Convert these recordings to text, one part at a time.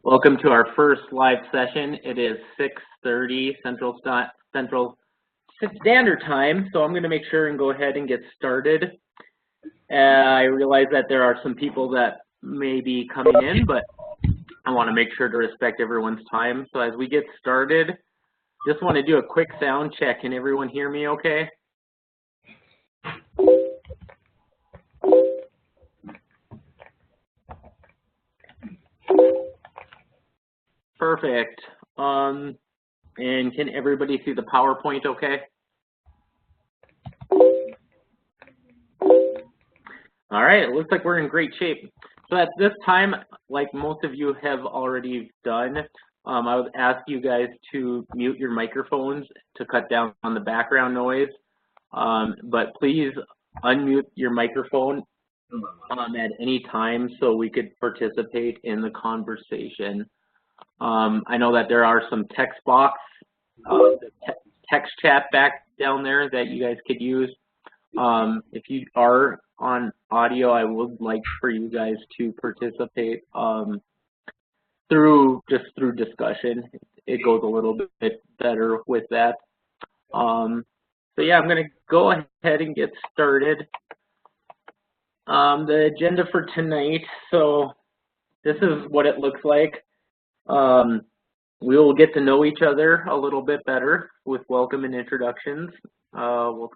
Welcome to our first live session. It is 6:30 Central Standard Time, so I'm going to make sure and go ahead and get started. I realize that there are some people that may be coming in, but I want to make sure to respect everyone's time. So as we get started, just want to do a quick sound check. Can everyone hear me okay? Perfect. And can everybody see the PowerPoint okay? All right, it looks like we're in great shape. So at this time, like most of you have already done, I would ask you guys to mute your microphones to cut down on the background noise. But please unmute your microphone at any time so we could participate in the conversation. I know that there are some text box, text chat back down there that you guys could use. If you are on audio, I would like for you guys to participate through discussion. It goes a little bit better with that. So yeah, I'm going to go ahead and get started. The agenda for tonight, so this is what it looks like. We will get to know each other a little bit better with welcome and introductions. We'll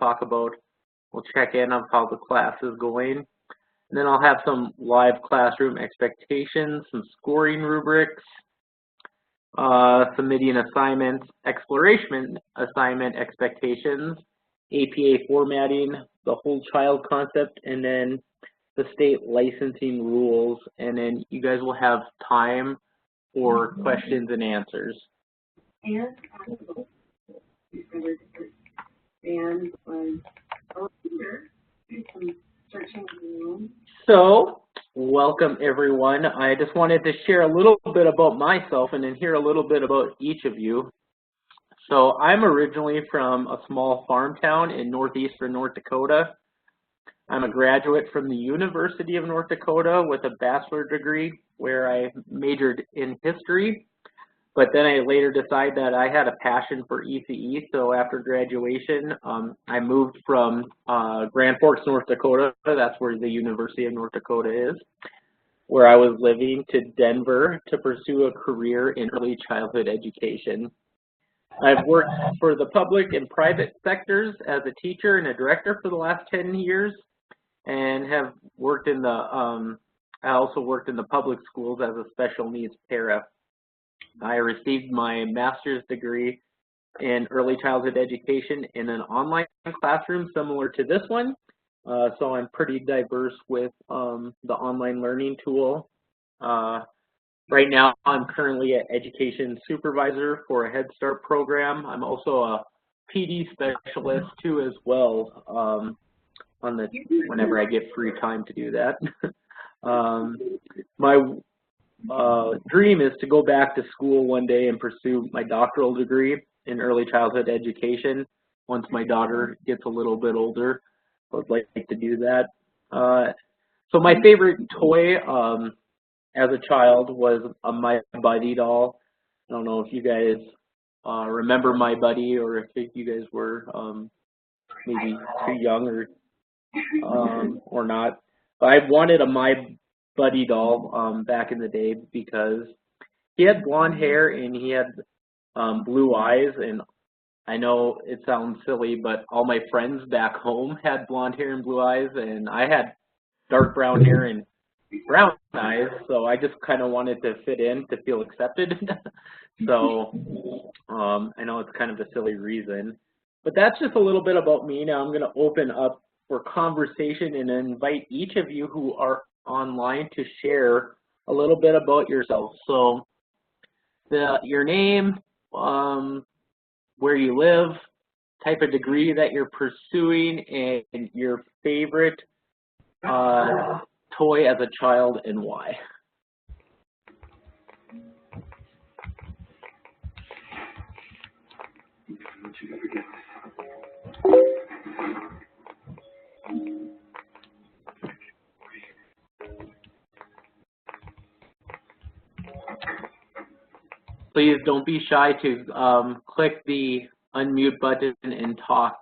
check in on how the class is going. And then I'll have some live classroom expectations, some scoring rubrics, submitting assignments, exploration assignment expectations, APA formatting, the whole child concept, and then the state licensing rules. And then you guys will have time for questions and answers. So, welcome everyone. I just wanted to share a little bit about myself and then hear a little bit about each of you. So, I'm originally from a small farm town in northeastern North Dakota. I'm a graduate from the University of North Dakota with a bachelor's degree where I majored in history. But then I later decided that I had a passion for ECE, so after graduation, I moved from Grand Forks, North Dakota, that's where the University of North Dakota is, where I was living, to Denver to pursue a career in early childhood education. I've worked for the public and private sectors as a teacher and a director for the last 10 years, and have worked in the, I also worked in the public schools as a special needs para. I received my master's degree in early childhood education in an online classroom similar to this one. So I'm pretty diverse with the online learning tool. Right now, I'm currently an education supervisor for a Head Start program. I'm also a PD specialist too as well, whenever I get free time to do that. My dream is to go back to school one day and pursue my doctoral degree in early childhood education once my daughter gets a little bit older. I would like to do that. So my favorite toy as a child was a My Buddy doll. I don't know if you guys remember My Buddy, or if you guys were maybe too young or not. But I wanted a My Buddy doll back in the day because he had blonde hair and he had blue eyes, and I know it sounds silly, but all my friends back home had blonde hair and blue eyes, and I had dark brown hair and brown eyes, so I just kind of wanted to fit in to feel accepted. So I know it's kind of a silly reason, but that's just a little bit about me. Now I'm going to open up for conversation and invite each of you who are online to share a little bit about yourself. So your name, where you live, type of degree that you're pursuing, and your favorite toy as a child and why. please don't be shy to click the unmute button and talk.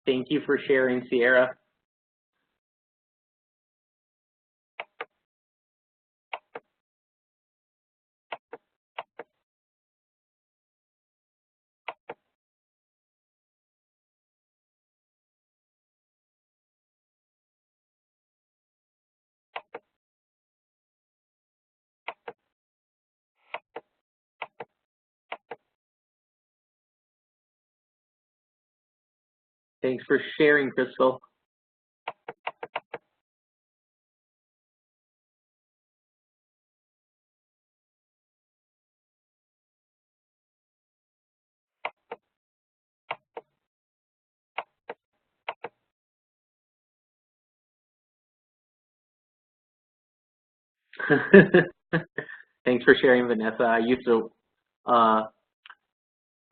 Thank you for sharing, Sierra. Thanks for sharing, Crystal. Thanks for sharing, Vanessa. I used to,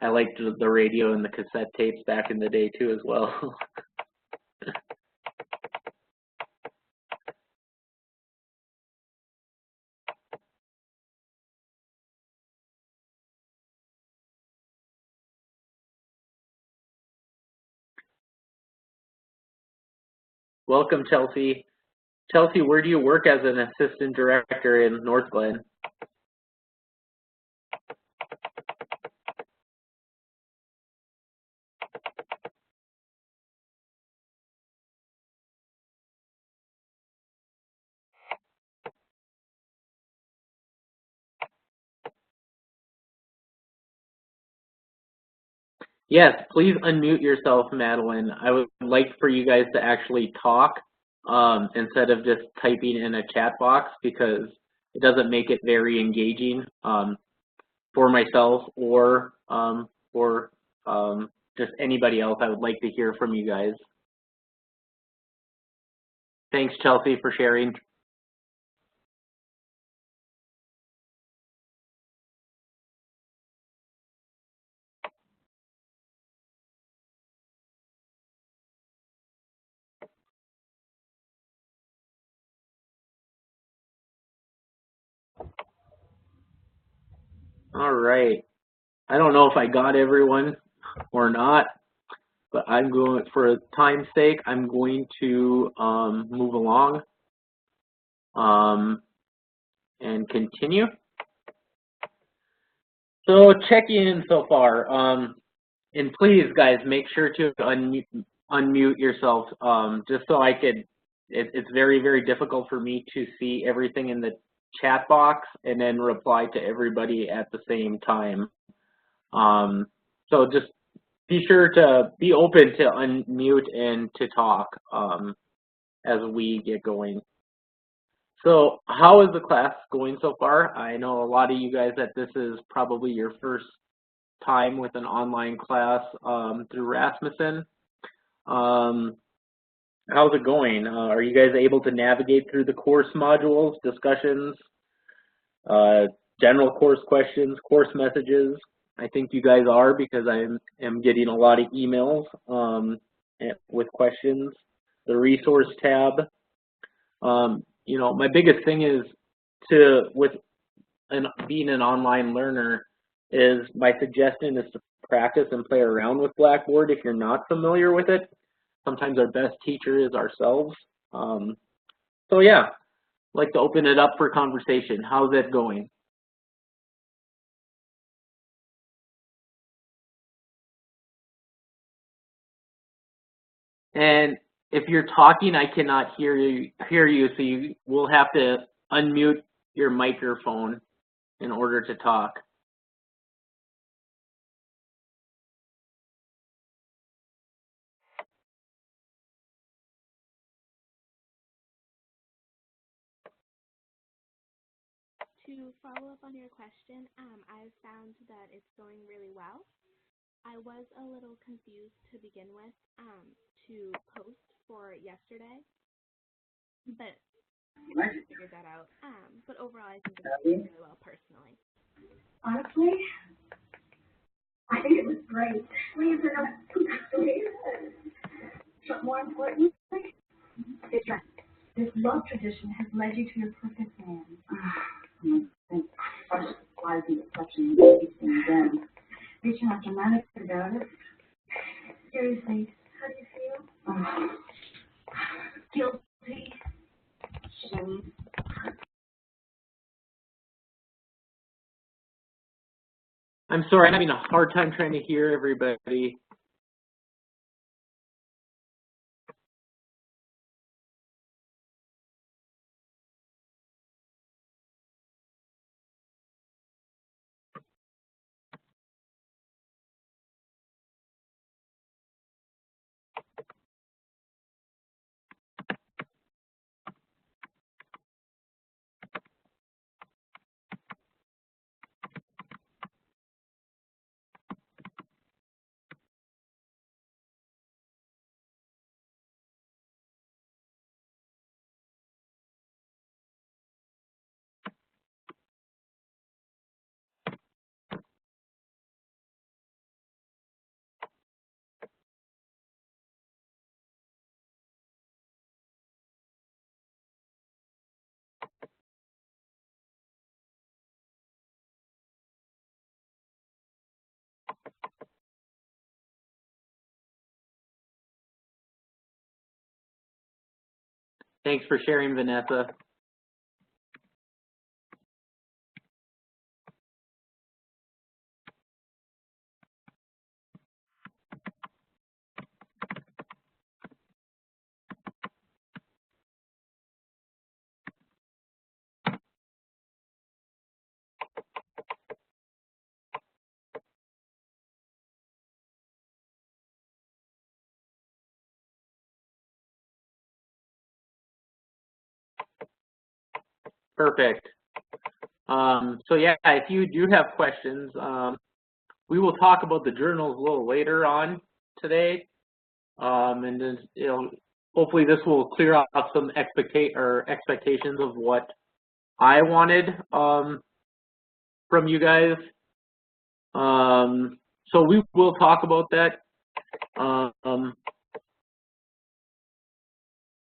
I liked the radio and the cassette tapes back in the day too as well. Welcome, Chelsea. Chelsea, where do you work as an assistant director in North Glen? Yes, please unmute yourself, Madeline. I would like for you guys to actually talk instead of just typing in a chat box, because it doesn't make it very engaging for myself or for just anybody else. I would like to hear from you guys. Thanks, Chelsea, for sharing. All right. I don't know if I got everyone or not, but I'm going, for time's sake, I'm going to move along and continue. So checking in so far, and please, guys, make sure to unmute yourself, just so I could. It's very, very difficult for me to see everything in the chat box and then reply to everybody at the same time. So just be sure to be open to unmute and to talk as we get going. So how is the class going so far? I know a lot of you guys that this is probably your first time with an online class through Rasmussen. How's it going? Are you guys able to navigate through the course modules, discussions, general course questions, course messages? I think you guys are, because I am getting a lot of emails with questions. The resource tab. You know, my biggest thing is being an online learner is my suggestion is to practice and play around with Blackboard if you're not familiar with it. Sometimes our best teacher is ourselves. So yeah, I'd like to open it up for conversation. How's that going? And if you're talking, I cannot hear you, so you will have to unmute your microphone in order to talk. To follow up on your question, I've found that it's going really well. I was a little confused to begin with. to post for yesterday, but I figured that out. But overall, I think it went really well personally. Honestly, I think it was great. But more importantly, it's right. This love tradition has led you to your perfect man. I think such lies and deception keeps things in. Reaching out dramatic about it. Seriously, how do you feel? Guilty. Shame. I'm sorry, I'm having a hard time trying to hear everybody. Thanks for sharing, Vanessa. Perfect. So yeah, if you do have questions, we will talk about the journals a little later on today, and then hopefully this will clear up some expectations of what I wanted from you guys. So we will talk about that.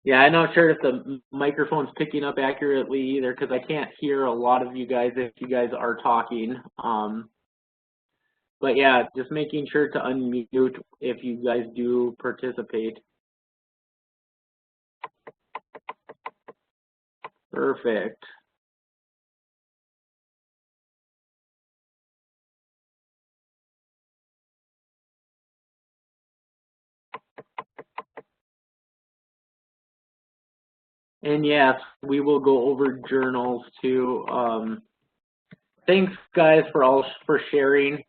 Yeah, I'm not sure if the microphone's picking up accurately either, because I can't hear a lot of you guys if you guys are talking. But yeah, just making sure to unmute if you guys do participate. Perfect. And yes, we will go over journals too. Thanks guys for sharing.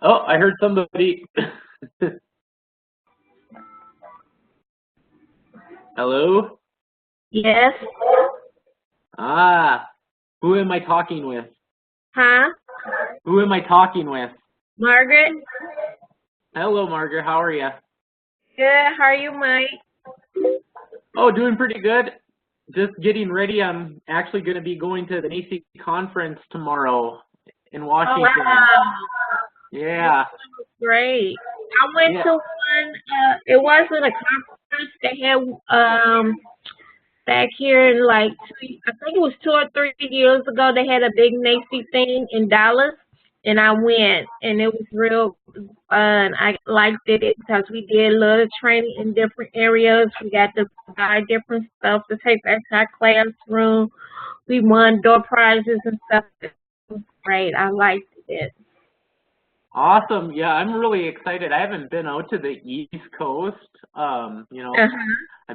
Oh, I heard somebody. Hello? Yes. Ah, who am I talking with? Huh? Who am I talking with? Margaret? Hello, Margaret. How are you? Good. How are you, Mike? Oh, doing pretty good. Just getting ready. I'm actually going to be going to the EEC conference tomorrow in Washington. Oh, wow. Yeah. Great. I went to one, it wasn't a conference they had back here in I think it was 2 or 3 years ago. They had a big NACI thing in Dallas, and I went, and it was real fun. I liked it because we did a little training in different areas. We got to buy different stuff to take back to our classroom. We won door prizes and stuff. It was great. I liked it. Awesome. Yeah, I'm really excited. I haven't been out to the East Coast. I've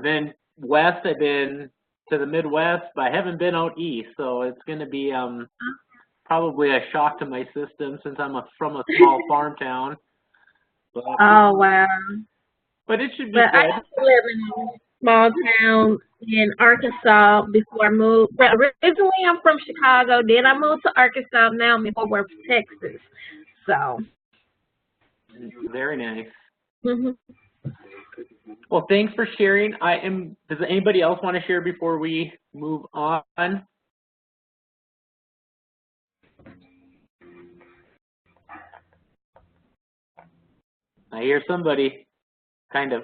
been west, I've been to the Midwest, but I haven't been out east, so it's going to be probably a shock to my system since I'm from a small farm town. But, oh, wow. But it should be good. I used to live in a small town in Arkansas before I moved. But originally, I'm from Chicago. Then I moved to Arkansas. Now I'm in Fort Worth, Texas. So. Very nice. Mhm. Well, thanks for sharing. Does anybody else want to share before we move on? I hear somebody, kind of.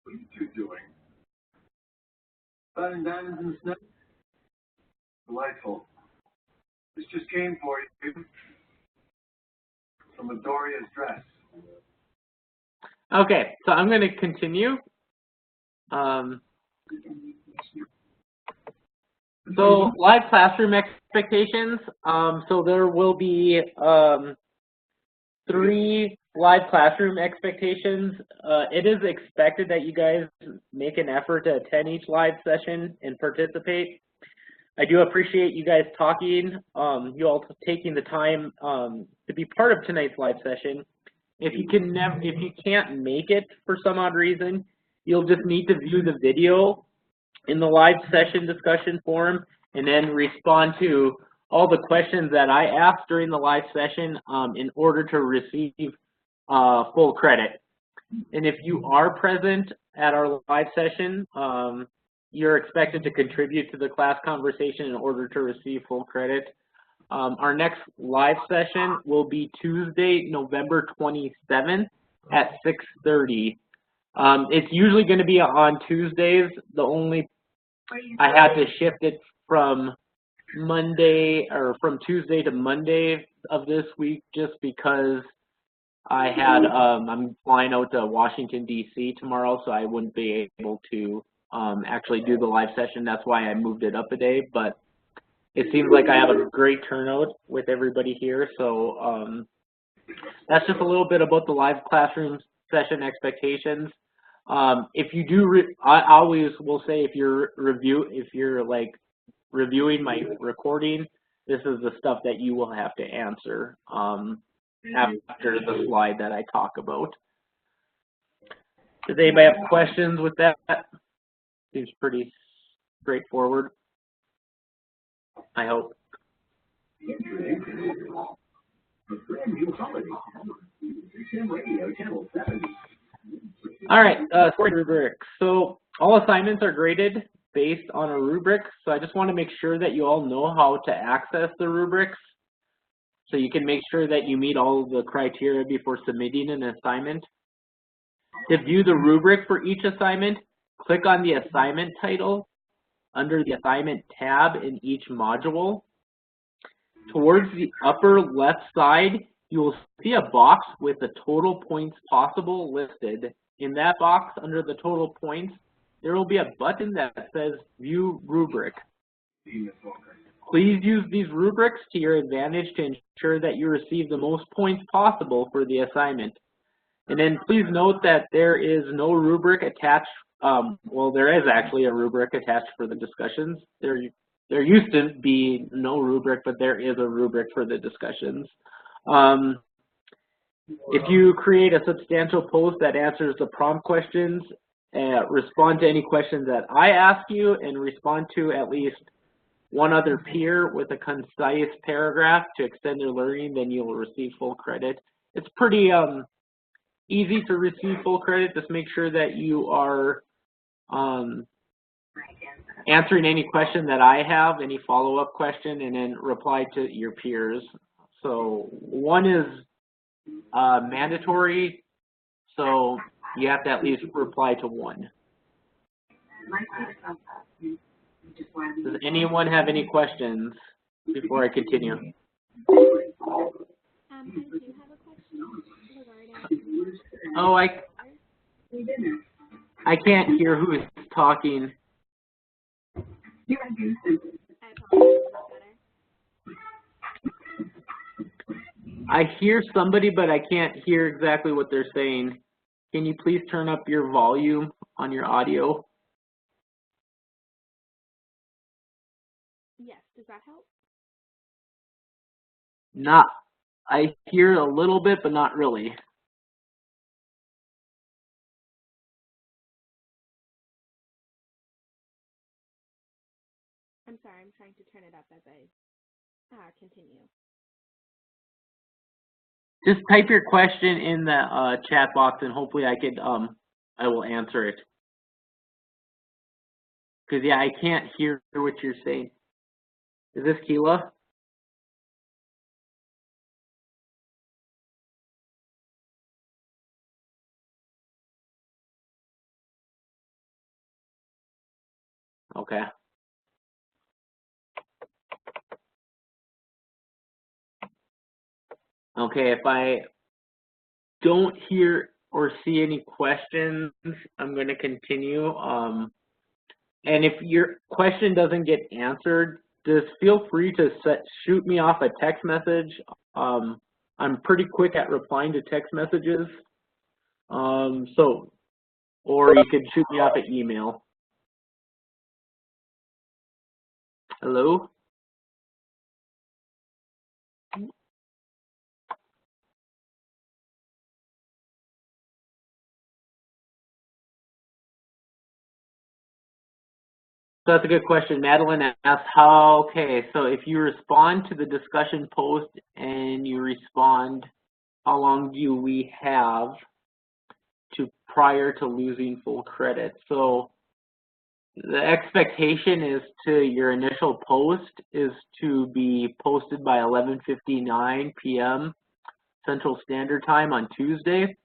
What are you two doing? Finding diamonds in the snow? Delightful. This just came for you from Midoriya's dress. Okay, so I'm going to continue. So live classroom expectations. So there will be 3 live classroom expectations. It is expected that you guys make an effort to attend each live session and participate. I do appreciate you guys talking, you all taking the time to be part of tonight's live session. If you can't make it for some odd reason, you'll just need to view the video in the live session discussion forum and then respond to all the questions that I asked during the live session in order to receive full credit. And if you are present at our live session, you're expected to contribute to the class conversation in order to receive full credit. Our next live session will be Tuesday, November 27th at 6:30. It's usually going to be on Tuesdays. I had to shift it from Tuesday to Monday of this week just because I'm flying out to Washington, D.C. tomorrow, so I wouldn't be able to actually do the live session. That's why I moved it up a day, but it seems like I have a great turnout with everybody here, so that's just a little bit about the live classroom session expectations. If you do, I always will say if you're like reviewing my recording, this is the stuff that you will have to answer after the slide that I talk about. Does anybody have questions with that? Seems pretty straightforward, I hope. All right, scoring rubrics. So all assignments are graded based on a rubric. So I just want to make sure that you all know how to access the rubrics so you can make sure that you meet all of the criteria before submitting an assignment. To view the rubric for each assignment, click on the assignment title under the assignment tab in each module. Towards the upper left side, you will see a box with the total points possible listed. In that box, under the total points, there will be a button that says View Rubric. Please use these rubrics to your advantage to ensure that you receive the most points possible for the assignment. And then please note that there is no rubric attached. Well, there is actually a rubric attached for the discussions. There used to be no rubric, but there is a rubric for the discussions. If you create a substantial post that answers the prompt questions, respond to any questions that I ask you, and respond to at least one other peer with a concise paragraph to extend their learning, then you will receive full credit. It's pretty easy to receive full credit. Just make sure that you are answering any question that I have, any follow-up question, and then reply to your peers. So one is mandatory, so you have to at least reply to one. Does anyone have any questions before I continue? I do have a question regarding. Oh, I can't hear who is talking. I apologize. Is that better? I hear somebody, but I can't hear exactly what they're saying. Can you please turn up your volume on your audio? Yes. Does that help? I hear a little bit, but not really. I'm sorry. I'm trying to turn it up as I continue. Just type your question in the chat box, and hopefully I could I will answer it. Because, yeah, I can't hear what you're saying. Is this Keela? Okay. Okay, if I don't hear or see any questions, I'm going to continue. And if your question doesn't get answered, just feel free to shoot me off a text message. I'm pretty quick at replying to text messages. Or you could shoot me off an email. Hello? So that's a good question. Madeline asked how, okay, so if you respond to the discussion post and you respond, how long do we have prior to losing full credit? So the expectation is your initial post is to be posted by 11:59 p.m. Central Standard Time on Tuesday.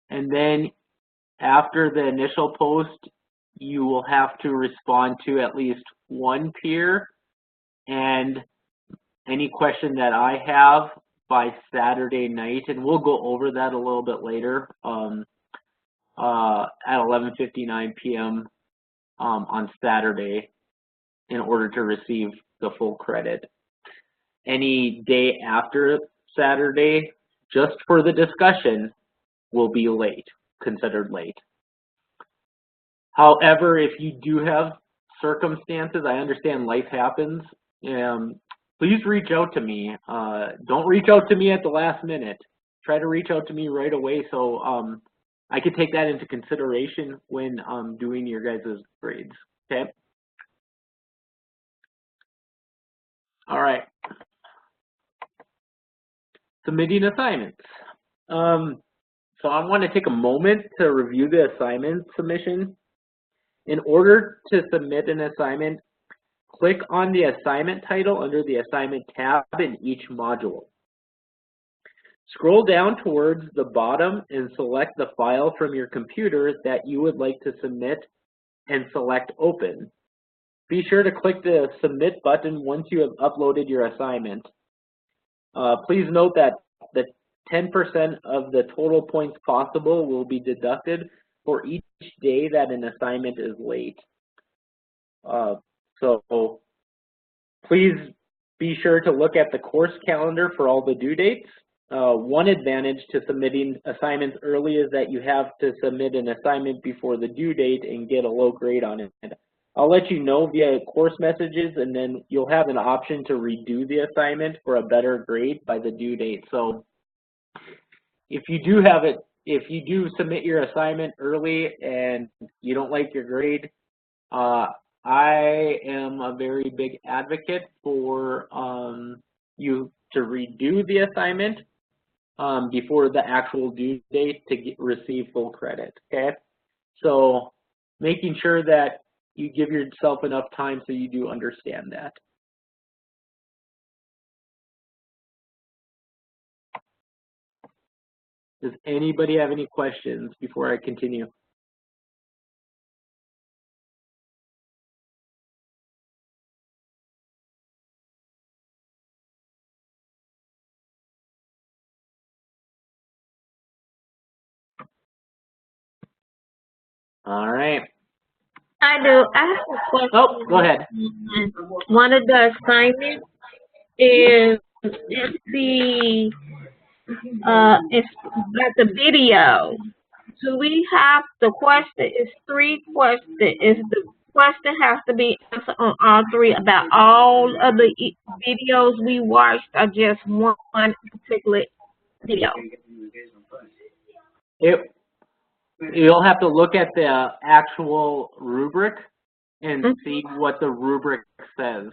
And then after the initial post, you will have to respond to at least one peer and any question that I have by Saturday night, and we'll go over that a little bit later at 11:59 p.m. On Saturday in order to receive the full credit. Any day after Saturday, just for the discussion, will be late, considered late. However, if you do have circumstances, I understand life happens, please reach out to me. Don't reach out to me at the last minute. Try to reach out to me right away so I could take that into consideration when doing your guys' grades, okay? All right. Submitting assignments. So I want to take a moment to review the assignment submission. In order to submit an assignment, click on the assignment title under the assignment tab in each module. Scroll down towards the bottom and select the file from your computer that you would like to submit and select Open. Be sure to click the Submit button once you have uploaded your assignment. Please note that the 10% of the total points possible will be deducted for each day that an assignment is late. So please be sure to look at the course calendar for all the due dates. One advantage to submitting assignments early is that you have to submit an assignment before the due date and get a low grade on it. I'll let you know via course messages, and then you'll have an option to redo the assignment for a better grade by the due date. So if you do submit your assignment early and you don't like your grade, I am a very big advocate for you to redo the assignment before the actual due date to receive full credit, okay? So making sure that you give yourself enough time so you do understand that. Does anybody have any questions before I continue? All right. I do. I have a question. Oh, go ahead. One of the assignments is it's like the video. So we have the question. It's 3 questions. Is the question has to be answered on all 3 about all of the videos we watched, or just one particular video? You'll have to look at the actual rubric and see what the rubric says.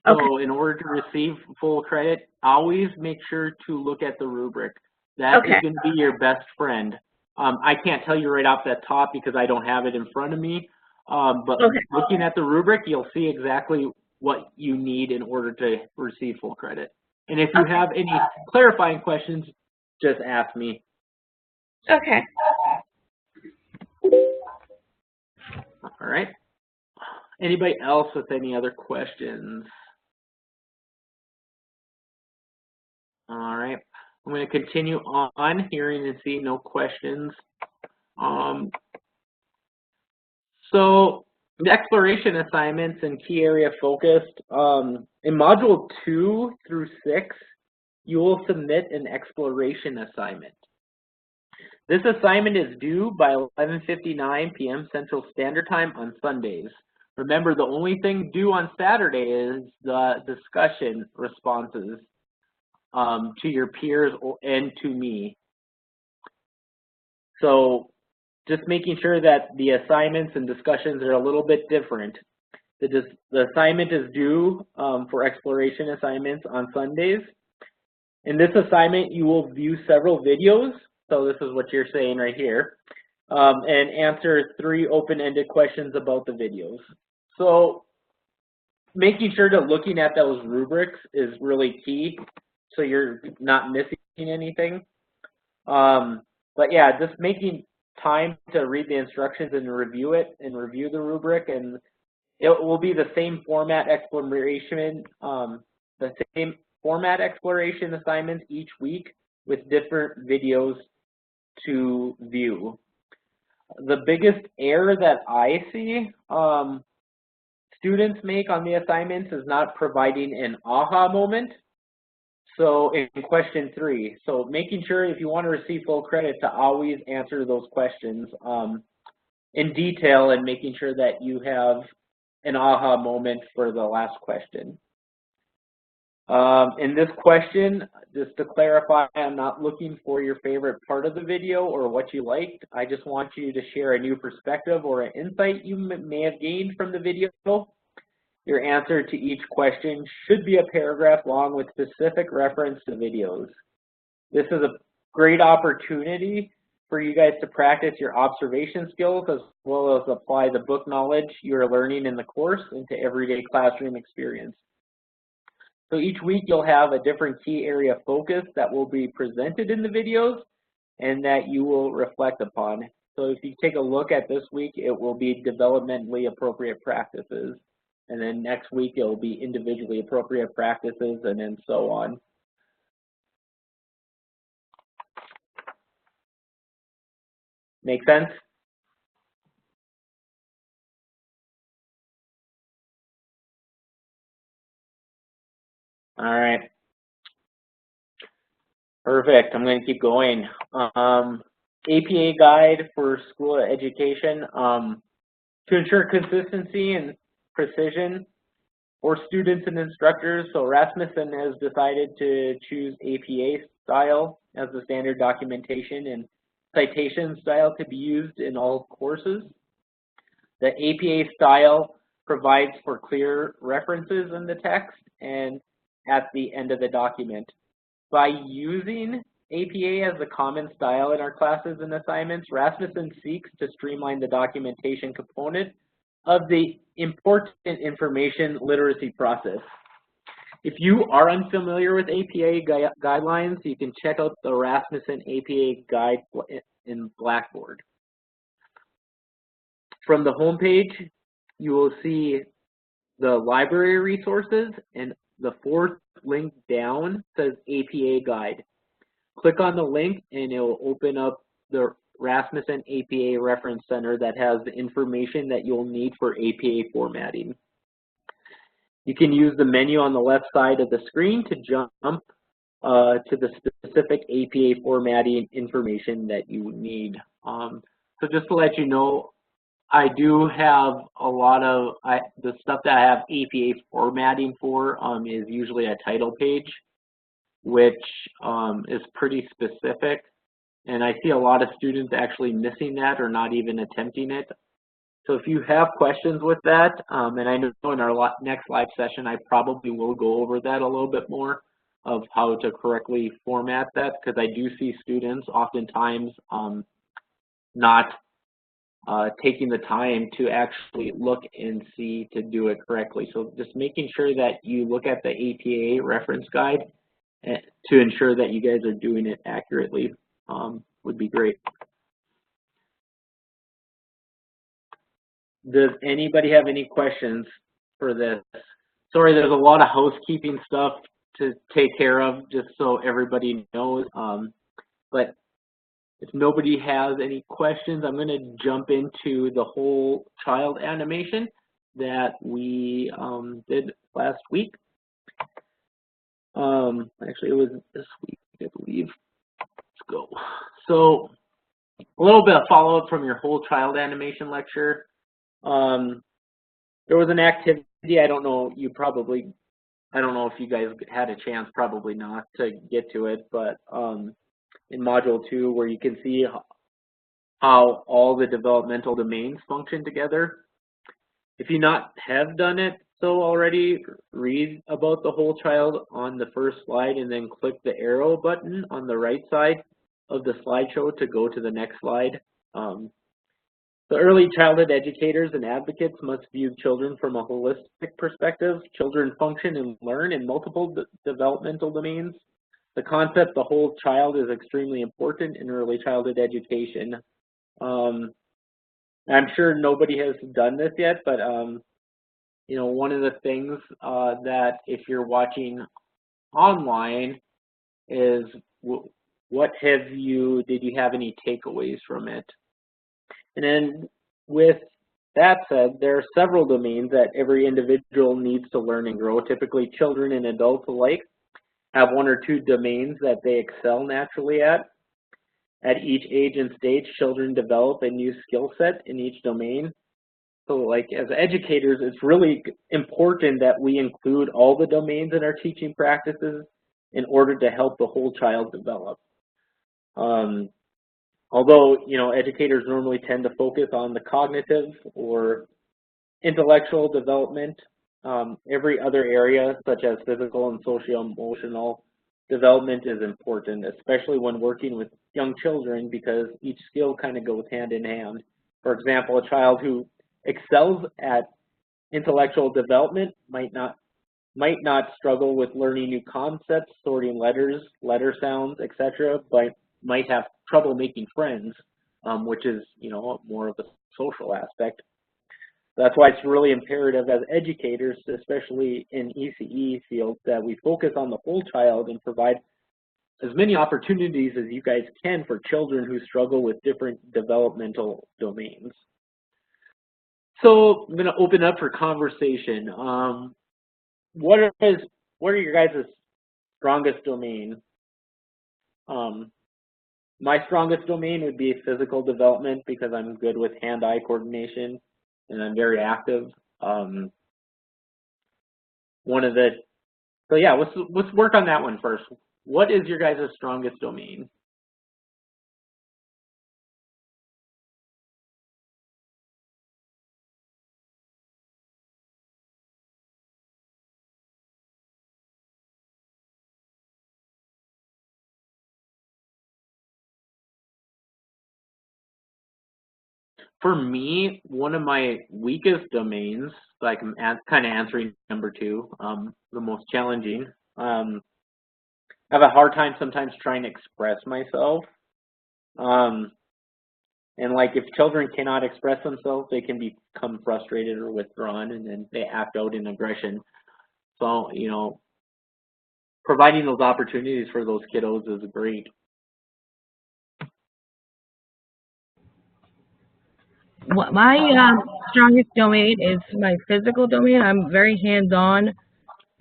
So in order to receive full credit, always make sure to look at the rubric. That is going to be your best friend. I can't tell you right off the top because I don't have it in front of me, but Okay. looking at the rubric, you'll see exactly what you need in order to receive full credit. And if you have any clarifying questions, just ask me. Okay. All right. Anybody else with any other questions? All right. I'm going to continue on, hearing and seeing no questions. So the exploration assignments and key area focused, in module 2 through 6, you will submit an exploration assignment. This assignment is due by 11:59 p.m. Central Standard Time on Sundays. Remember, the only thing due on Saturday is the discussion responses to your peers and to me. So just making sure that the assignments and discussions are a little bit different. The assignment is due for exploration assignments on Sundays. In this assignment, you will view several videos. So this is what you're saying right here. And answer 3 open-ended questions about the videos. So making sure that looking at those rubrics is really key so you're not missing anything. But yeah, just making time to read the instructions and review it and review the rubric, and it will be the same format exploration, exploration assignments each week with different videos to view. The biggest error that I see students make on the assignments is not providing an aha moment. So in question 3, so making sure if you want to receive full credit to always answer those questions in detail and making sure that you have an aha moment for the last question. In this question, just to clarify, I'm not looking for your favorite part of the video or what you liked. I just want you to share a new perspective or an insight you may have gained from the video. Your answer to each question should be a paragraph long with specific reference to videos. This is a great opportunity for you guys to practice your observation skills as well as apply the book knowledge you are learning in the course into everyday classroom experience. So each week you'll have a different key area of focus that will be presented in the videos and that you will reflect upon. So if you take a look at this week, it will be developmentally appropriate practices. And then next week it will be individually appropriate practices, and then so on. Make sense? All right. Perfect. I'm going to keep going. APA guide for school education. To ensure consistency and precision for students and instructors, so Rasmussen has decided to choose APA style as the standard documentation and citation style to be used in all courses. The APA style provides for clear references in the text and at the end of the document. By using APA as the common style in our classes and assignments, Rasmussen seeks to streamline the documentation component of the important information literacy process. If you are unfamiliar with APA guidelines, you can check out the Rasmussen APA guide in Blackboard. From the homepage, you will see the library resources, and the 4th link down says APA guide. Click on the link and it will open up the Rasmussen APA Reference Center that has the information that you'll need for APA formatting. You can use the menu on the left side of the screen to jump to the specific APA formatting information that you need. So just to let you know, I do have a lot of, the stuff that I have APA formatting for is usually a title page, which is pretty specific. And I see a lot of students actually missing that or not even attempting it. So if you have questions with that, and I know in our next live session, I probably will go over that a little bit more of how to correctly format that, because I do see students oftentimes not taking the time to actually look and see to do it correctly. So just making sure that you look at the APA reference guide to ensure that you guys are doing it accurately would be great. Does anybody have any questions for this? Sorry, there's a lot of housekeeping stuff to take care of, just so everybody knows. But if nobody has any questions, I'm going to jump into the whole child animation that we did last week. Actually, it was this week, I believe. Let's go. So a little bit of follow-up from your whole child animation lecture. There was an activity, I don't know if you guys had a chance, probably not, to get to it, but in Module 2, where you can see how all the developmental domains function together. If you not have done it so already, read about the whole child on the first slide and then click the arrow button on the right side of the slideshow to go to the next slide. The early childhood educators and advocates must view children from a holistic perspective. Children function and learn in multiple developmental domains. The concept, the whole child, is extremely important in early childhood education. I'm sure nobody has done this yet, but you know, one of the things that if you're watching online is did you have any takeaways from it? And then with that said, there are several domains that every individual needs to learn and grow. Typically, children and adults alike have one or two domains that they excel naturally at. At each age and stage, children develop a new skill set in each domain. So like as educators, it's really important that we include all the domains in our teaching practices in order to help the whole child develop. Although, you know, educators normally tend to focus on the cognitive or intellectual development, every other area, such as physical and socio-emotional development, is important, especially when working with young children, because each skill kind of goes hand in hand. For example, a child who excels at intellectual development might not struggle with learning new concepts, sorting letters, letter sounds, etc., but might have trouble making friends, which is, you know, more of a social aspect. That's why it's really imperative as educators, especially in ECE fields, that we focus on the whole child and provide as many opportunities as you guys can for children who struggle with different developmental domains. So I'm going to open up for conversation. What are your guys' strongest domain? My strongest domain would be physical development, because I'm good with hand-eye coordination and I'm very active. So yeah, let's work on that one first. What is your guys' strongest domain? For me, one of my weakest domains, like I'm kind of answering number two, the most challenging, I have a hard time sometimes trying to express myself. And like if children cannot express themselves, they can become frustrated or withdrawn, and then they act out in aggression. So, you know, providing those opportunities for those kiddos is great. My strongest domain is my physical domain. I'm very hands-on,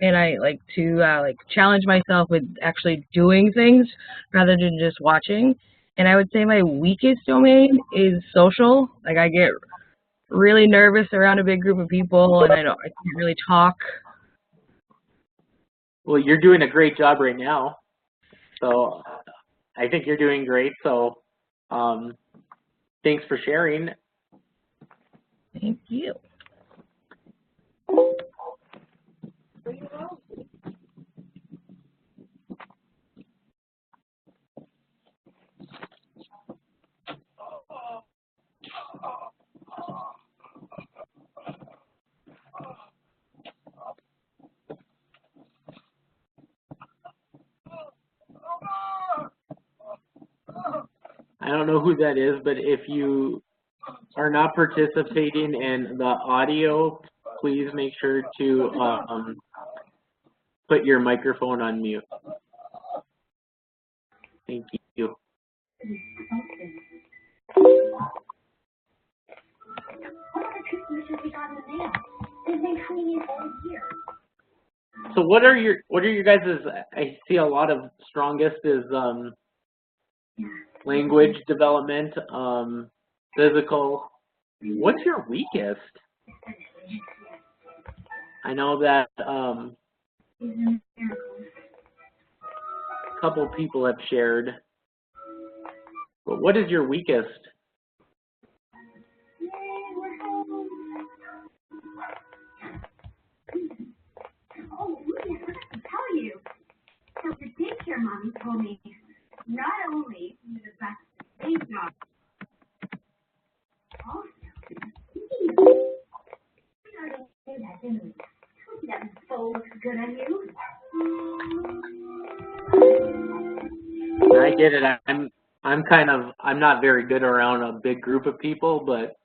and I like to like challenge myself with actually doing things rather than just watching. And I would say my weakest domain is social. Like I get really nervous around a big group of people, and I can't really talk. Well, you're doing a great job right now, so I think you're doing great. So thanks for sharing. Thank you. don't know who that is, but if you are not participating in the audio, please make sure to put your microphone on mute. Thank you. So what are your guys', I see a lot of strongest is language development, physical. What's your weakest? I know that a couple people have shared, but what is your weakest? Oh, yes, I can tell you. So the daycare mommy told me not only the best day job, also, we already knew that, didn't we? Told you that bowl looks good on you. I get it. I'm not very good around a big group of people, but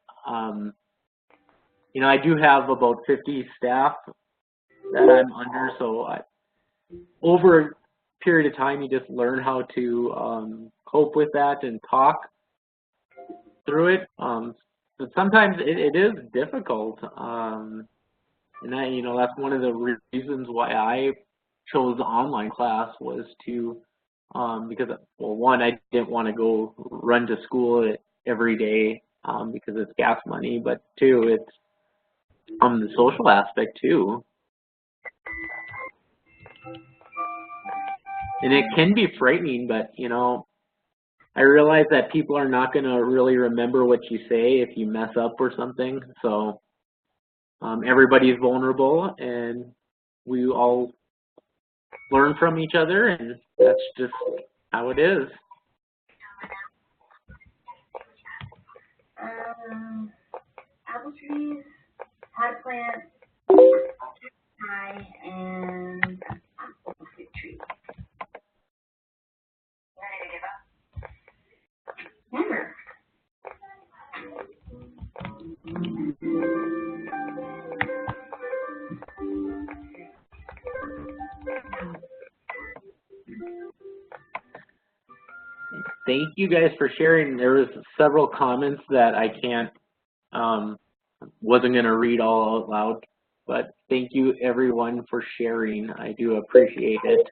you know, I do have about 50 staff that I'm under, so over a period of time, you just learn how to cope with that and talk through it. But sometimes it is difficult, and you know, that's one of the reasons why I chose online class was to because, well, one, I didn't want to go run to school every day because it's gas money, but two, it's the social aspect too. And it can be frightening, but, you know, I realize that people are not going to really remember what you say if you mess up or something. So everybody's vulnerable, and we all learn from each other, and that's just how it is. Apple trees, pot plants, pie, and apple fruit tree. Ready to give up? Never. Thank you guys for sharing. There was several comments that I wasn't going to read all out loud, but thank you everyone for sharing. I do appreciate it.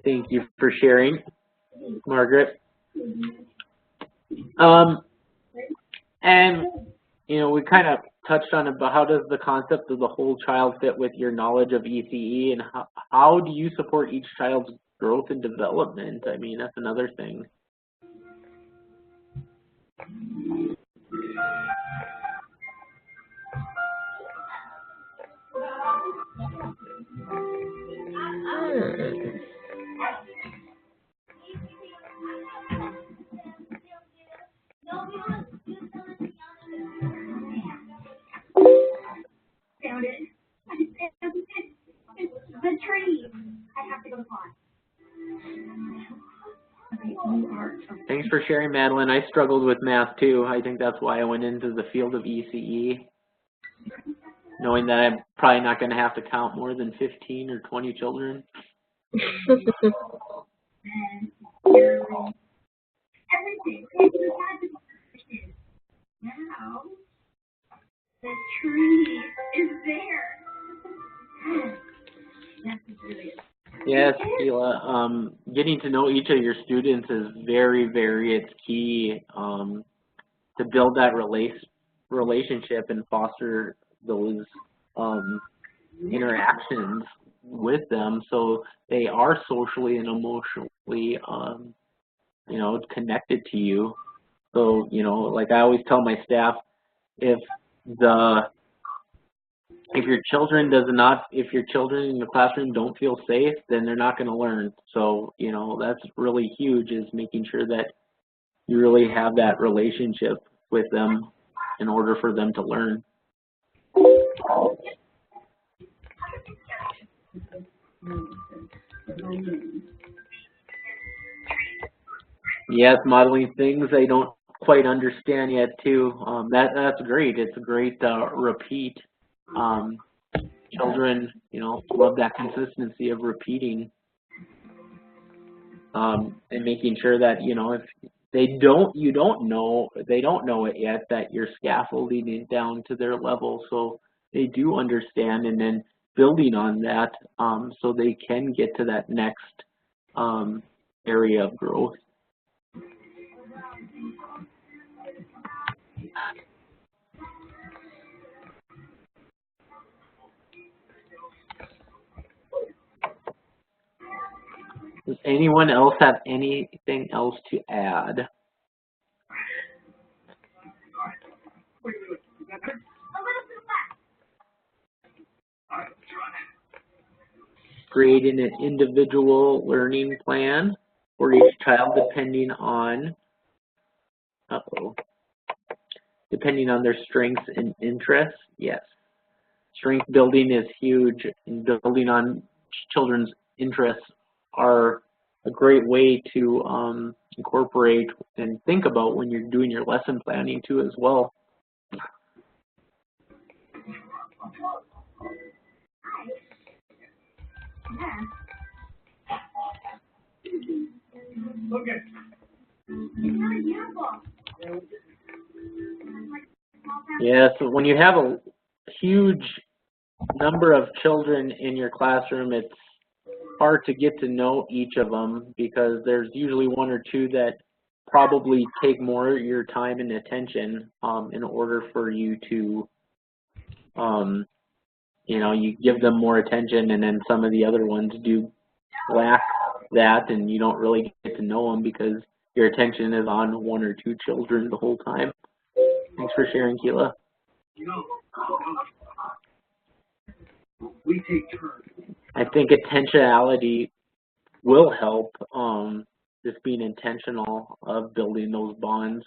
Thank you for sharing, Margaret. And, you know, we kind of touched on it, but how does the concept of the whole child fit with your knowledge of ECE, and how do you support each child's growth and development? I mean, that's another thing. Found it. It's the tree. I have to go to pond. Thanks for sharing, Madeline. I struggled with math too. I think that's why I went into the field of ECE, knowing that I'm probably not going to have to count more than 15 or 20 children. Everything. Now, the tree is there. That's brilliant. Yes, Sheila. Getting to know each of your students is it's key to build that relationship and foster those interactions with them, so they are socially and emotionally, you know, connected to you. So, you know, like I always tell my staff, if your children in the classroom don't feel safe, then they're not going to learn. So, you know, that's really huge, is making sure that you really have that relationship with them. in order for them to learn. Yes, modeling things they don't quite understand yet too. That's great. It's a great repeat. Children, you know, love that consistency of repeating and making sure that, you know, if they don't know it yet, that you're scaffolding it down to their level so they do understand, and then building on that so they can get to that next area of growth. Does anyone else have anything else to add? Creating an individual learning plan for each child depending on depending on their strengths and interests. Yes. Strength building is huge, and building on children's interests are a great way to incorporate and think about when you're doing your lesson planning too as well. Yeah, so when you have a huge number of children in your classroom, it's hard to get to know each of them because there's usually one or two that probably take more of your time and attention in order for you to, you know, you give them more attention, and then some of the other ones do lack that, and you don't really get to know them because your attention is on one or two children the whole time. Thanks for sharing, Keela. We take turns. I think intentionality will help, just being intentional of building those bonds.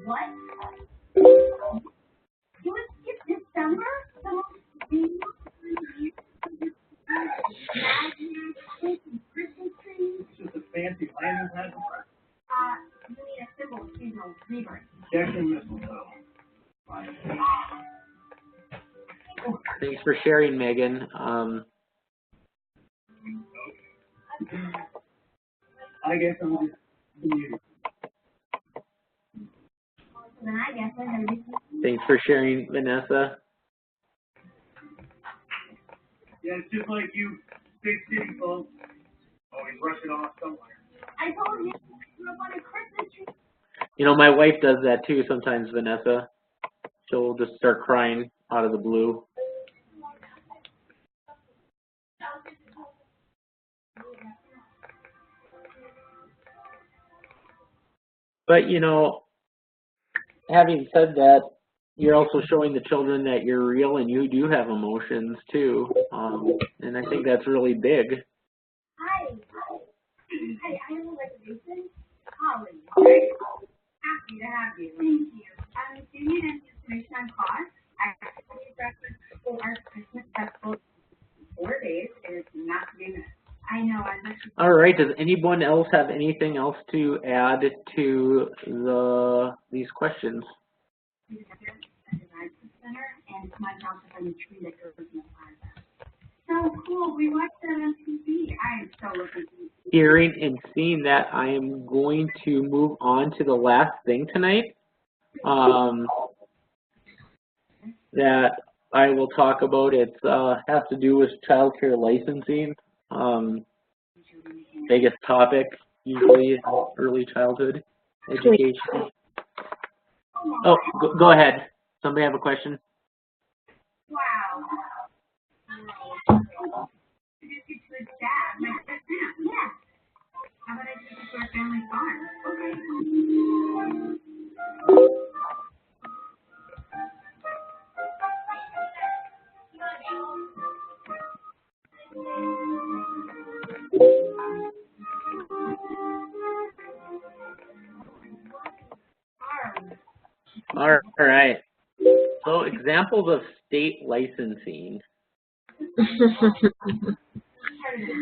What? You would skip December? The most beautiful Christmas trees? It's just a fancy landing pad. You need a simple seasonal rebirth. Decorative mistletoe. Thanks for sharing, Megan. I guess I'm just muted. Then I guess I'm going to be... Thanks for sharing, Vanessa. Yeah, it's just like you, big city folks. Always rush it off somewhere. I told you, grew up on a Christmas tree. You know, my wife does that too sometimes, Vanessa. She'll just start crying out of the blue. But, you know, having said that, you're also showing the children that you're real and you do have emotions too. And I think that's really big. Hi. Hi, I have a reservation. Holly. Happy to have you. Thank you. Do you need any information on cost? Activity breakfast for our Christmas festival. 4 days. It is not to be missed. I know. All right. Does anyone else have anything else to add to these questions? And my house is on the tree that grows in the plaza. So cool. We watched that on TV. I am so looking forward to hearing and seeing that, I am going to move on to the last thing tonight that I will talk about. It has to do with child care licensing. Biggest topic usually in early childhood education. Oh, go ahead. Somebody have a question? Wow. Introduce you to his dad, my best man. Yeah. How about I take you to our family farm? Okay. All right. So examples of state licensing.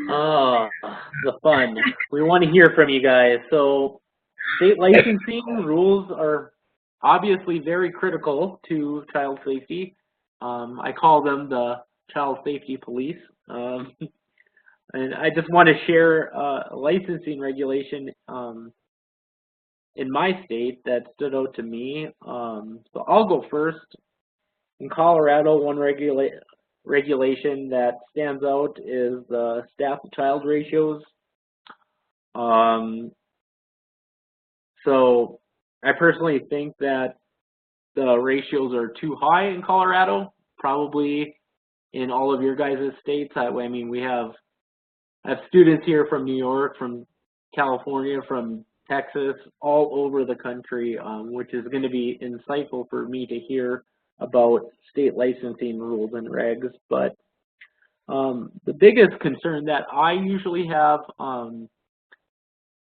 Oh, the fun. We want to hear from you guys. So state licensing rules are obviously very critical to child safety. I call them the child safety police. And I just want to share a licensing regulation in my state that stood out to me. So I'll go first. In Colorado, one regulation that stands out is the staff-to-child ratios. So I personally think that the ratios are too high in Colorado, probably in all of your guys' states. I mean, we have students here from New York, from California, from Texas, all over the country, which is going to be insightful for me to hear about state licensing rules and regs. But the biggest concern that I usually have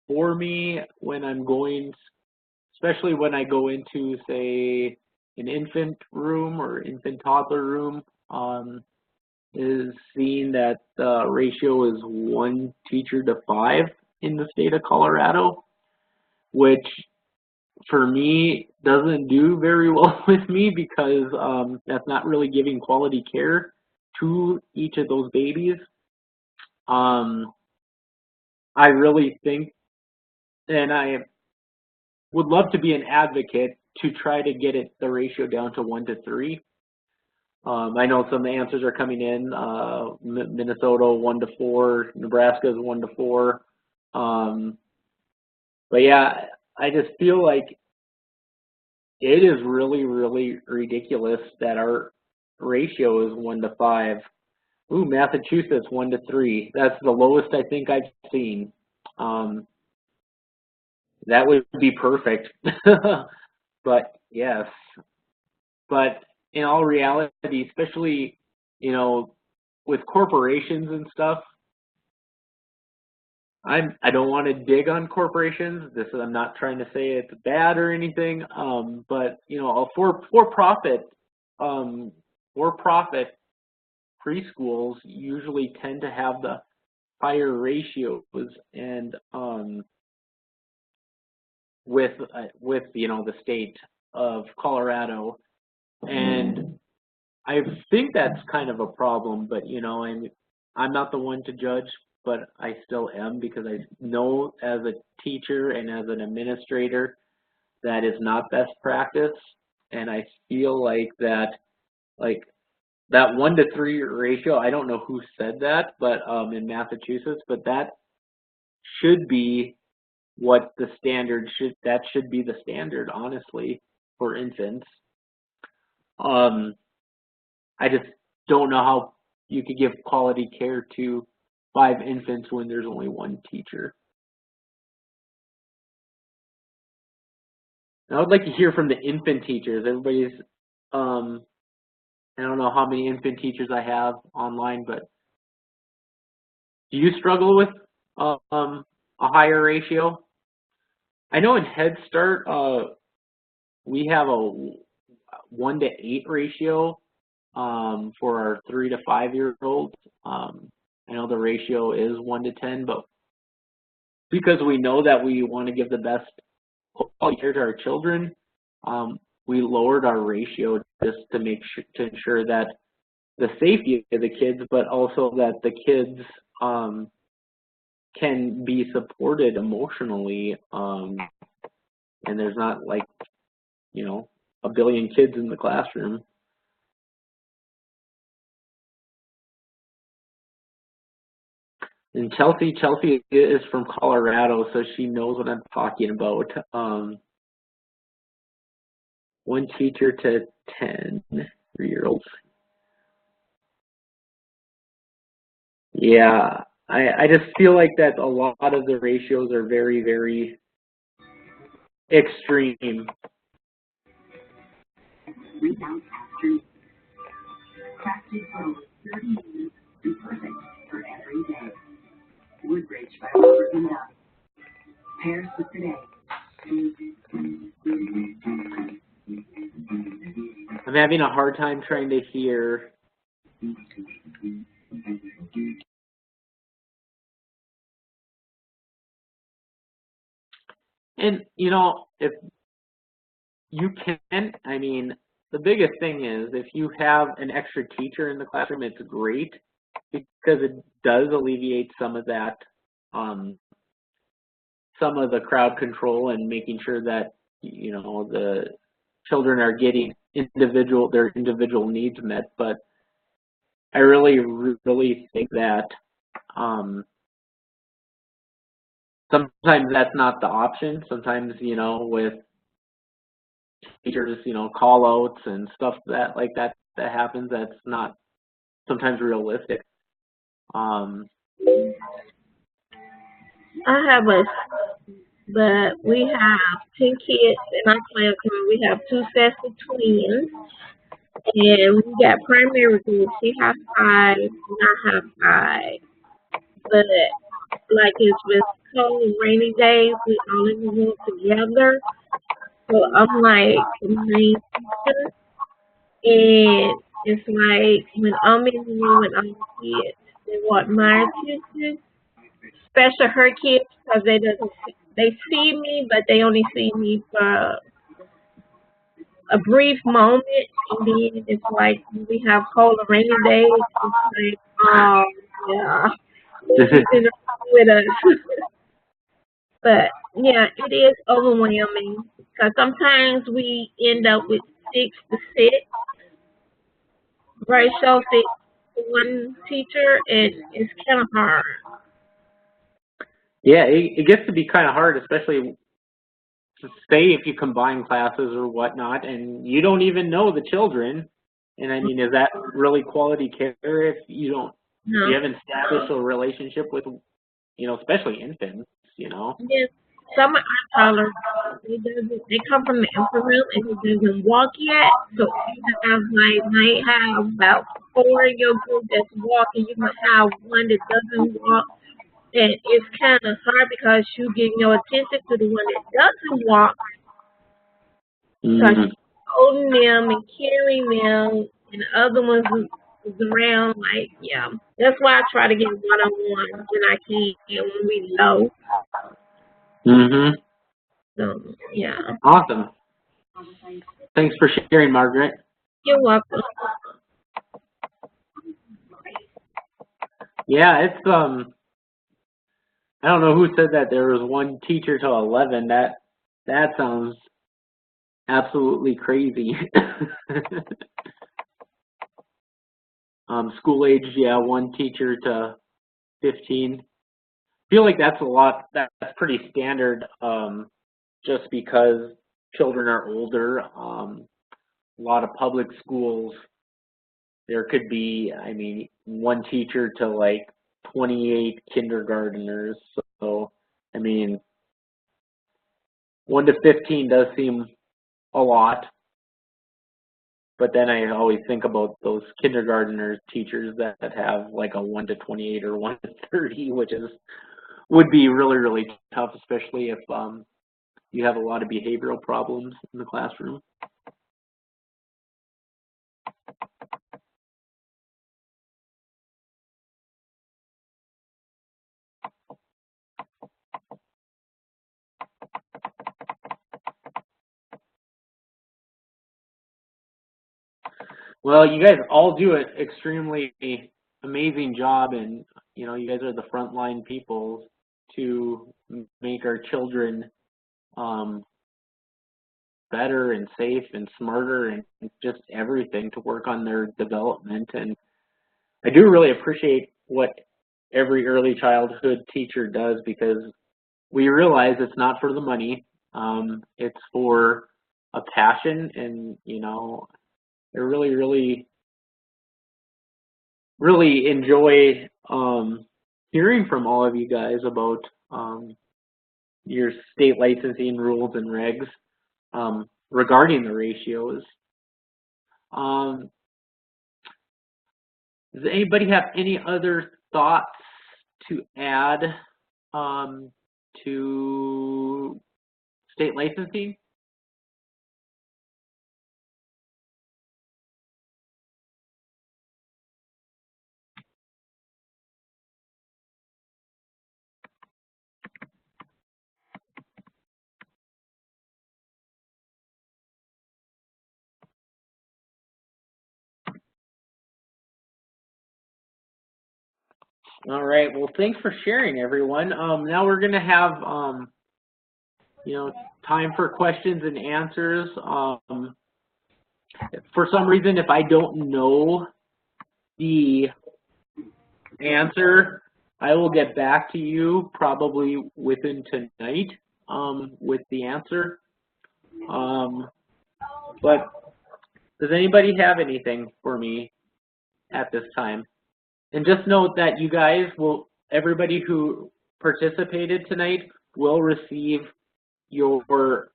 for me when I'm going, especially when I go into, say, an infant room or infant toddler room, is seeing that the ratio is 1 teacher to 5 in the state of Colorado, which for me doesn't do very well with me because that's not really giving quality care to each of those babies. I really think, and I would love to be an advocate to try to get the ratio down to 1 to 3. I know some answers are coming in. Minnesota 1 to 4, Nebraska is 1 to 4. But yeah, I just feel like it is really, really ridiculous that our ratio is 1 to 5. Ooh, Massachusetts 1 to 3. That's the lowest I think I've seen. That would be perfect. But yes, but in all reality, especially, you know, with corporations and stuff, I don't want to dig on corporations. I'm not trying to say it's bad or anything. But you know, for-profit preschools usually tend to have the higher ratios, and with you know, the state of Colorado, and I think that's kind of a problem. But you know, I'm not the one to judge, but I still am, because I know as a teacher and as an administrator that is not best practice, and I feel like that 1 to 3 ratio, I don't know who said that, but in Massachusetts, but that should be what the standard should be the standard, honestly, for infants. I just don't know how you could give quality care to 5 infants when there's only 1 teacher. I would like to hear from the infant teachers. Everybody's, I don't know how many infant teachers I have online, but do you struggle with a higher ratio? I know in Head Start, we have a 1 to 8 ratio for our 3 to 5 year olds. I know the ratio is 1 to 10, but because we know that we want to give the best quality care to our children, we lowered our ratio just to ensure that the safety of the kids, but also that the kids can be supported emotionally, and there's not, like, you know, a billion kids in the classroom. And Chelsea is from Colorado, so she knows what I'm talking about. 1 teacher to 10 3-year-olds. Yeah, I just feel like that a lot of the ratios are very, very extreme. Rebound street. Crafted for over 30 years and perfect for every day. Woodbridge by Robert and Doug. Pairs for today. I'm having a hard time trying to hear. And, you know, if you can, I mean, the biggest thing is if you have an extra teacher in the classroom, it's great because it does alleviate some of that, some of the crowd control and making sure that, you know, the children are getting their individual needs met. But I really, really think that sometimes that's not the option. Sometimes, you know, with teachers, you know, call outs and stuff that happens, that's not sometimes realistic. I have but we have 10 kids in our classroom. We have 2 sets of twins, and we got primary group. She has 5, and I have 5. But like it's with cold and rainy days, we all in the room together. So I'm like the main teacher, and it's like when I'm in the room with all the kids, they want my attention, especially her kids, because they see me, but they only see me for a brief moment, and then it's like we have cold and rainy days. It's like, oh yeah, she's in the room with us. But yeah, it is overwhelming because sometimes we end up with 6 to 6 ratio, 6 to 1 teacher, and it's kind of hard. Yeah, it gets to be kind of hard, especially say if you combine classes or whatnot, and you don't even know the children. And I mean, is that really quality care if you haven't established a relationship with, you know, especially infants, you know? Yes, some of our toddlers, they come from the infant and it doesn't walk yet. So you might have about 4 in your group that's walking. You might have one that doesn't walk. And it's kind of hard because you give your attention to the one that doesn't walk because you're holding them and carrying them, and the other ones is around. Like, yeah, that's why I try to get one-on-one when I can, when we low. Mm-hmm. So, yeah. Awesome. Thanks for sharing, Margaret. You're welcome. Yeah, it's I don't know who said that there was one teacher to 11. That sounds absolutely crazy. School age, yeah, one teacher to 15. I feel like that's a lot. That's pretty standard. Just because children are older. A lot of public schools, there could be, I mean, one teacher to like 28 kindergarteners. So, I mean, 1 to 15 does seem a lot. But then I always think about those kindergartner teachers that have like a 1 to 28 or 1 to 30, which would be really, really tough, especially if you have a lot of behavioral problems in the classroom. Well, you guys all do an extremely amazing job, and you know, you guys are the frontline people to make our children better and safe and smarter and just everything to work on their development. And I do really appreciate what every early childhood teacher does, because we realize it's not for the money. It's for a passion, and you know, I really, really, really enjoy hearing from all of you guys about your state licensing rules and regs regarding the ratios. Does anybody have any other thoughts to add to state licensing? All right. Well, thanks for sharing, everyone. Now we're going to have, you know, time for questions and answers. For some reason, if I don't know the answer, I will get back to you probably within tonight with the answer. But does anybody have anything for me at this time? And just note that you guys will, everybody who participated tonight will receive your,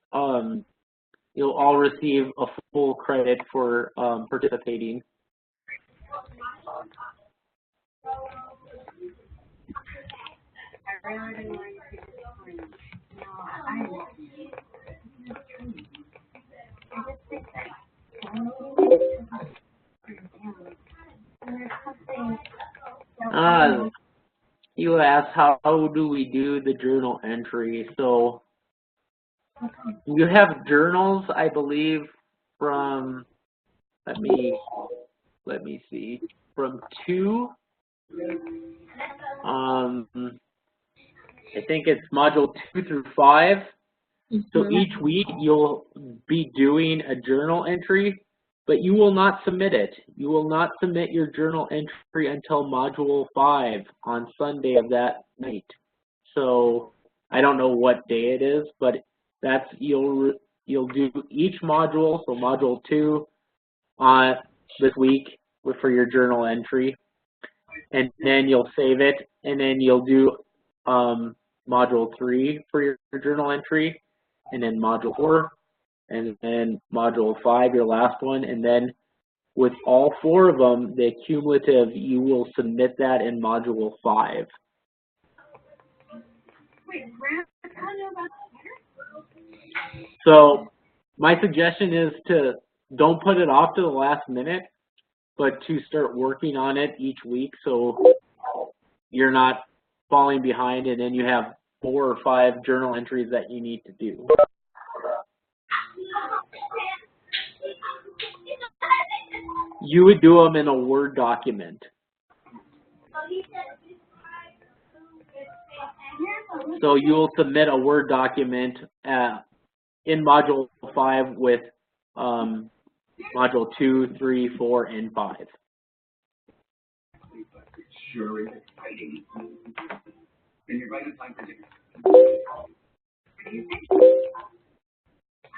you'll all receive a full credit for participating. I really didn't want to explain. No, I just think that You asked how do we do the journal entry. So you have journals, I believe, from, let me see, from 2, I think it's module 2 through 5. So each week you'll be doing a journal entry, but you will not submit it. You will not submit your journal entry until module 5 on Sunday of that night. So I don't know what day it is, but that's, you'll do each module, so module 2 this week for your journal entry, and then you'll save it, and then you'll do module 3 for your journal entry, and then module 4, and then module 5, your last one, and then with all 4 of them, the cumulative, you will submit that in module 5. So my suggestion is to don't put it off to the last minute, but to start working on it each week so you're not falling behind and then you have 4 or 5 journal entries that you need to do. You would do them in a Word document. So you will submit a Word document in module 5 with module 2, 3, 4, and 5. Sure is exciting. And you're right on time for dinner.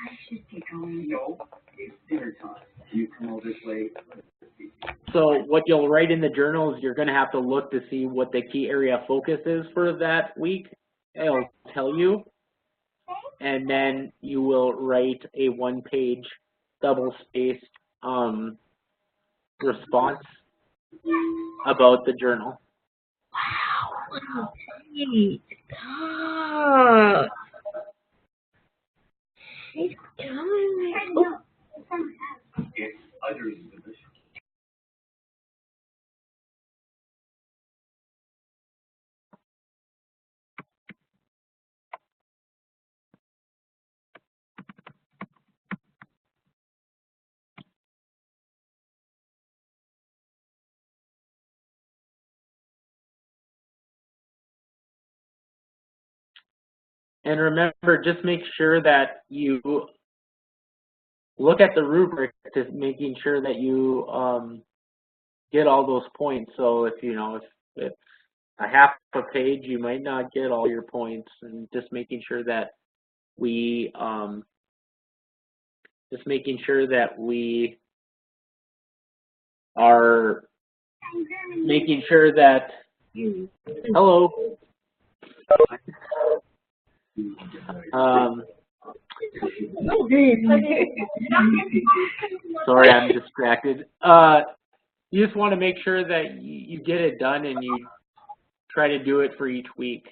I should get going. No, it's dinner time. You come all this way. So what you'll write in the journal is you're going to have to look to see what the key area of focus is for that week. It'll tell you. And then you will write a 1-page double-spaced response about the journal. Wow. God. She's doing it. It's utterly delicious. And remember, just make sure that you look at the rubric to making sure that you get all those points. So if you know if it's a half a page, you might not get all your points, and just making sure that we are making sure that hello. Sorry, I'm distracted. You just want to make sure that you get it done and you try to do it for each week.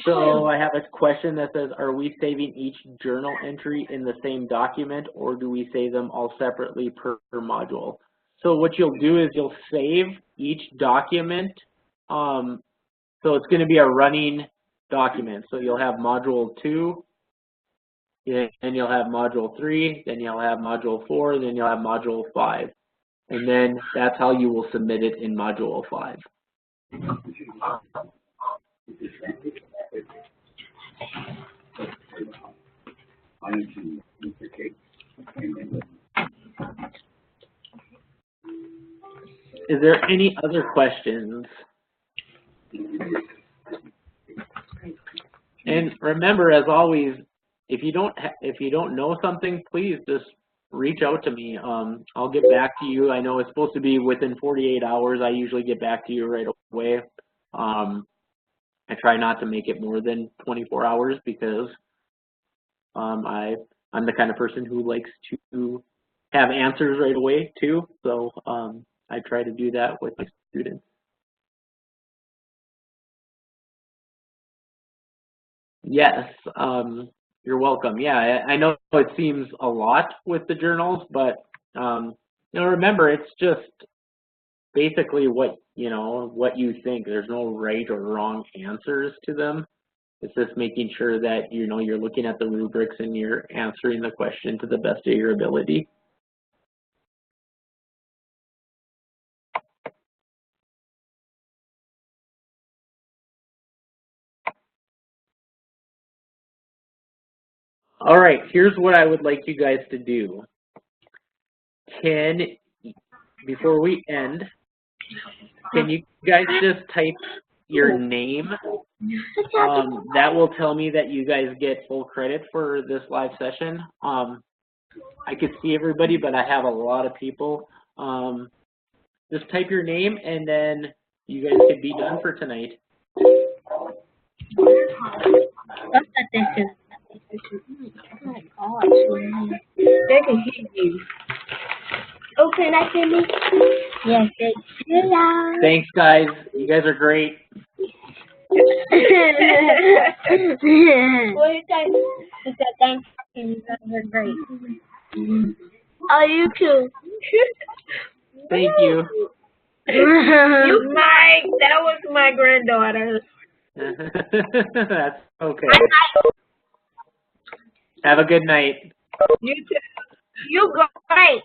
So I have a question that says, are we saving each journal entry in the same document, or do we save them all separately per module? So what you'll do is you'll save each document. So it's going to be a running document. So you'll have module 2, and you'll have module 3, then you'll have module 4, then you'll have module 5. and then that's how you will submit it in Module 05. Is there any other questions? And remember, as always, if you don't know something, please just reach out to me. I'll get back to you. I know it's supposed to be within 48 hours. I usually get back to you right away. I try not to make it more than 24 hours because I'm the kind of person who likes to have answers right away too. So I try to do that with my students. Yes, you're welcome. Yeah, I know it seems a lot with the journals, but remember, it's just basically what you think. There's no right or wrong answers to them. It's just making sure that you're looking at the rubrics and you're answering the question to the best of your ability. All right, here's what I would like you guys to do. Before we end, can you guys just type your name? That will tell me that you guys get full credit for this live session. I could see everybody, but I have a lot of people. Just type your name, and then you guys could be done for tonight. They can hear you. Oh, can I say me? Yes, they can. Thanks, guys. You guys are great. What do you think? He said, thank you. You guys are great. Oh, you too. Thank you. That was my granddaughter. That's okay. Have a good night. You too. You great.